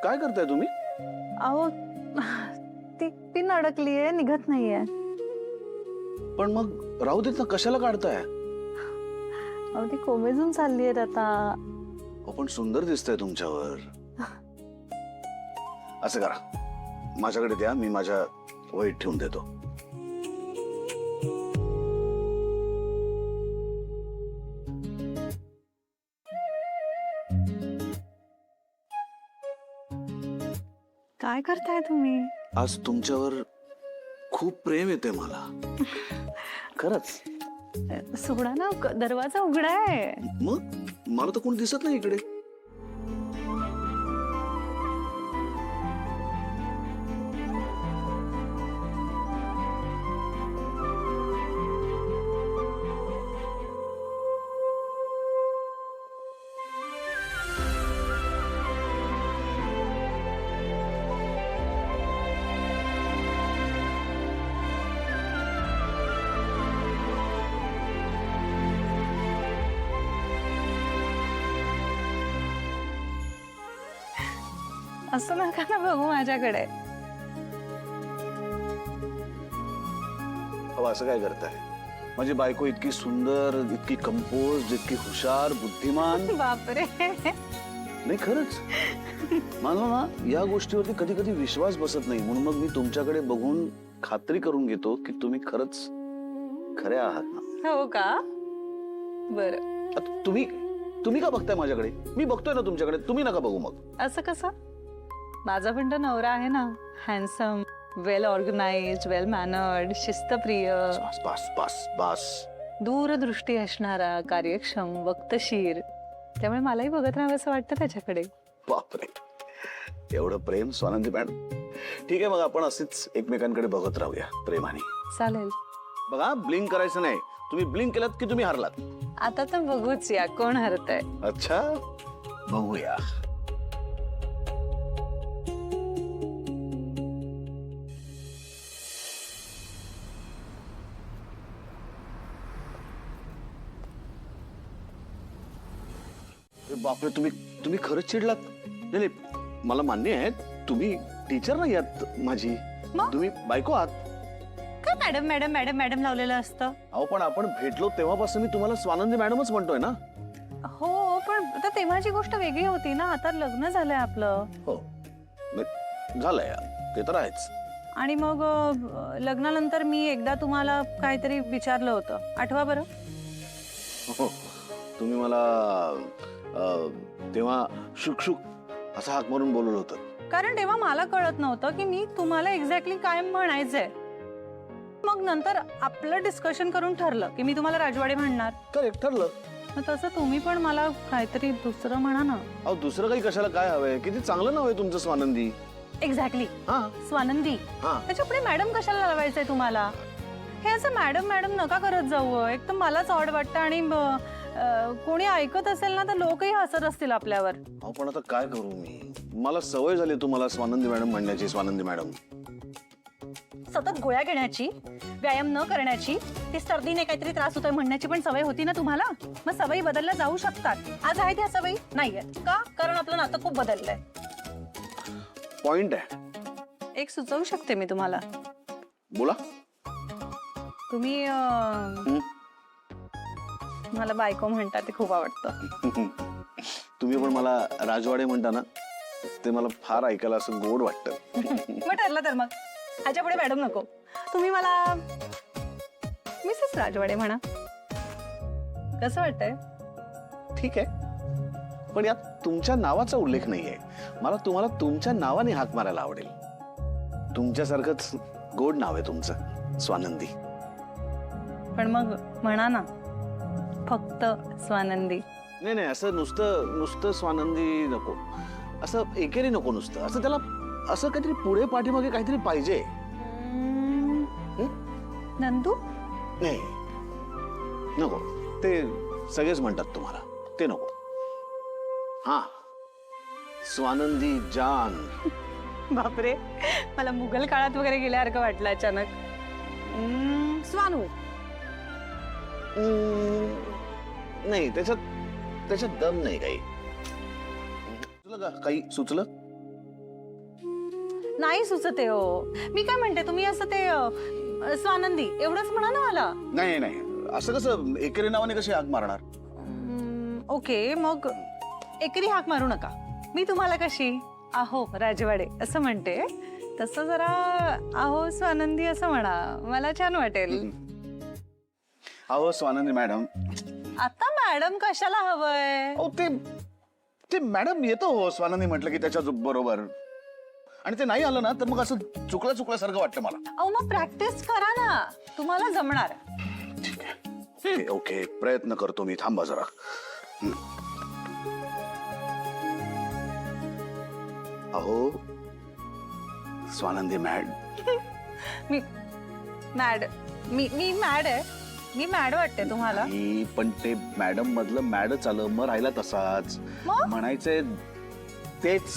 काय करताय तुम्ही? अहो ती पिन अडकलीये, निघत नाहीये. पण मग राहू देत ना, कशाला काढताय? अहो ती कोमेजून चालली आहेत आता. पण सुंदर दिसतंय तुमच्यावर. असं करा, माझ्याकडे द्या, मी माझ्या वहीत ठेवून देतो. काय करताय तुम्ही? आज तुमच्यावर खूप प्रेम येते मला. खरंच. सोडा ना, दरवाजा उघडा आहे. मग मला तर कोण दिसत नाही इकडे. असं नका ना बघू माझ्याकडे. असं काय करताय? माझी बायको इतकी सुंदर, इतकी कंपोज, इतकी हुशार, बुद्धिमान. बापरे. नाही खरंच, मला ना या गोष्टीवरती कधी कधी विश्वास बसत नाही. म्हणून मग मी तुमच्याकडे बघून खात्री करून घेतो की तुम्ही खरंच खरे आहात ना. हो का? बरं. आता तुम्ही का बघताय माझ्याकडे? मी बघतोय ना तुमच्याकडे, तुम्ही नका बघू. मग असं कसं? माझा पण तर नवरा आहे ना, हँडसम, वेल ऑर्गनाइज्ड, वेल मॅनर्ड, शिस्तप्रिय, बस बस बस बस. दूरदृष्टी असणारा, कार्यक्षम, वक्तशीर. त्यामुळे मलाही बघत राहावं असं वाटतं त्याच्याकडे. बापरे, एवढं प्रेम स्वानंदी मॅडम. ठीक आहे, मग आपण असेच एकमेकांकडे बघत राहूया प्रेमाने. चालेल. बघा, ब्लिंक करायचं नाही. तुम्ही ब्लिंक केलात की तुम्ही हरलात. आता तर बघूच या कोण हरतय. अच्छा, बघूया. बापरे, तुम्ही खरंच चिडलात? नाही नाही, मला मान्य आहे, तुम्ही टीचर नाही आहात माझी. मग? तुम्ही बायको आहात. काय मॅडम मॅडम मॅडम मॅडम लावलेलं असतं? अहो, पण आपण भेटलो तेव्हापासून मी तुम्हाला स्वानंदी मॅडमच म्हणतोय ना. हो, पण आता तेव्हाची गोष्ट वेगळी होती ना. आता लग्न झालंय आपलं. हो, झालंय, ते तर आहेच. आणि मग लग्नानंतर मी एकदा तुम्हाला काहीतरी विचारलं होतं, आठवा बरं? हो, तुम्ही मला तेव्हा शुक असं हाक मारून बोलवलं होतं. कारण तेव्हा मला कळत नव्हतं की मी तुम्हाला एक्झॅक्टली काय म्हणायचंय. मग नंतर आपलं डिस्कशन करून ठरलं की मी तुम्हाला राजवाडे म्हणणार. करेक्ट ठरलं. मग तसं तुम्ही पण मला काहीतरी दुसरं म्हणा ना. अहो, दुसरं काही कशाला, काय हवंय? किती चांगलं नाव आहे तुमचं, स्वानंदी. एक्झॅक्टली, हा, स्वानंदी. हा. त्याच्या पुढे मॅडम कशाला लावायचंय तुम्हाला? हे असं मॅडम मॅडम नका करत जाऊ. एक तर मलाच ऑड वाटतं आणि कोणी ऐकत असेल ना तर लोकही हसत असतील आपल्यावर. अहो, पण आता काय करू मी? मला सवय झाली तुम्हाला स्वानंदी मॅडम म्हणण्याची. स्वानंदी मॅडम. सतत गोळ्या घेण्याची, व्यायाम न करण्याची, ती सर्दीने काहीतरी त्रास होतोय म्हणण्याची पण सवय होती ना तुम्हाला. मग सवयी बदलल्या जाऊ शकतात. आज आहे त्या सवयी नाहीये का? कारण आपलं नातं खूप बदललंय. पॉइंट आहे. एक सुचवू शकते मी तुम्हाला. बोला. तुम्ही मला बायको म्हणता, ते खूप आवडतं. तुम्ही पण मला राजवाडे म्हणता ना, ते मला फार ऐकायला असं गोड वाटतं. मग ठरलं तर मग ह्याच्या पुढे मॅडम नको. तुम्ही मला मिसेस राजवाडे म्हणा. कसं वाटतंय? ठीक आहे, पण यात तुमच्या नावाचा उल्लेख नाहीये. मला तुम्हाला तुमच्या नावाने हाक मारायला आवडेल. तुमच्यासारखंच गोड नाव आहे तुमचं, स्वानंदी. पण मग म्हणा ना, फक्त स्वानंदी. नाही नाही, असं नुसतं स्वानंदी नको. असं एकेरी नको नुसतं. असं त्याला असं काहीतरी पुढे पाठीमागे काहीतरी पाहिजे. नंदू? नाही नको, ते सगळेच म्हणतात तुम्हाला, ते नको. हा, स्वानंदी जान. बापरे, मला मुघल काळात वगैरे गेल्यासारखं वाटलं अचानक. स्वानू. नाही, त्याच्यात दम नाही काही. सुचलं का? काही सुचलं? नाही सुचते हो. मी काय म्हणते, तुम्ही असं ते स्वानंदी एवढंच म्हणा ना मला. नाही नाही, असं कसं एकेरी नावाने कशी हाक मारणार? ओके, मग एकरी हाक मारू नका. मी तुम्हाला कशी आहो राजवाडे असं म्हणते, तसं जरा आहो स्वानंदी असं म्हणा, मला छान वाटेल. अहो स्वानंदी मॅडम. आता मॅडम कशाला हवंय? अहो ते मॅडम येतो हो स्वानंदी म्हटलं की त्याच्या बरोबर, आणि ते नाही आलं ना तर मग असं चुकल्यासारखं वाटतं मला. अहो मग प्रॅक्टिस करा ना, तुम्हाला जमणार. ठीक आहे, ओके, प्रयत्न करतो मी. थांबा जरा. अहो स्वानंदी मॅड. मी मॅड मी मॅड आहे. मी मॅड वाटते तुम्हाला? पण ते मॅडम मधलं मॅडच आलं, मग राहिला तसाच. मग? म्हणायचंय तेच,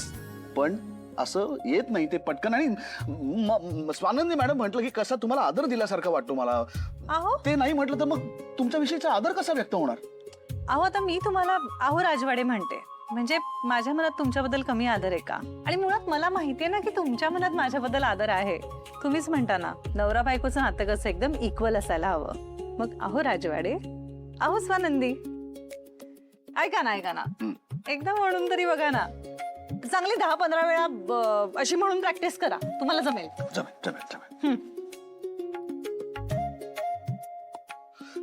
पण असं येत नाही ते पटकन. आणि स्वानंदी मॅडम म्हटलं की कसा तुम्हाला आदर दिल्यासारखा वाटतो मला. अहो ते नाही म्हटलं तर मग तुमच्या विषयीचा आदर कसा व्यक्त होणार? अहो आता मी तुम्हाला आहो राजवाडे म्हणते म्हणजे माझ्या मनात तुमच्याबद्दल कमी आदर आहे का? आणि मुळात मला माहितीये ना की तुमच्या मनात माझ्याबद्दल आदर आहे. तुम्हीच म्हणता ना, नवरा बायकोचं नातं कसं एकदम इक्वल असायला हवं. मग अहो राजवाडे, अहो स्वानंदी, ऐका ना एकदा म्हणून तरी बघा ना. चांगली 10-15 वेळा अशी म्हणून प्रॅक्टिस करा, तुम्हाला जमेल. जमेल.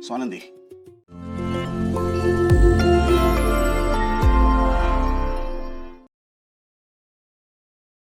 स्वानंदी,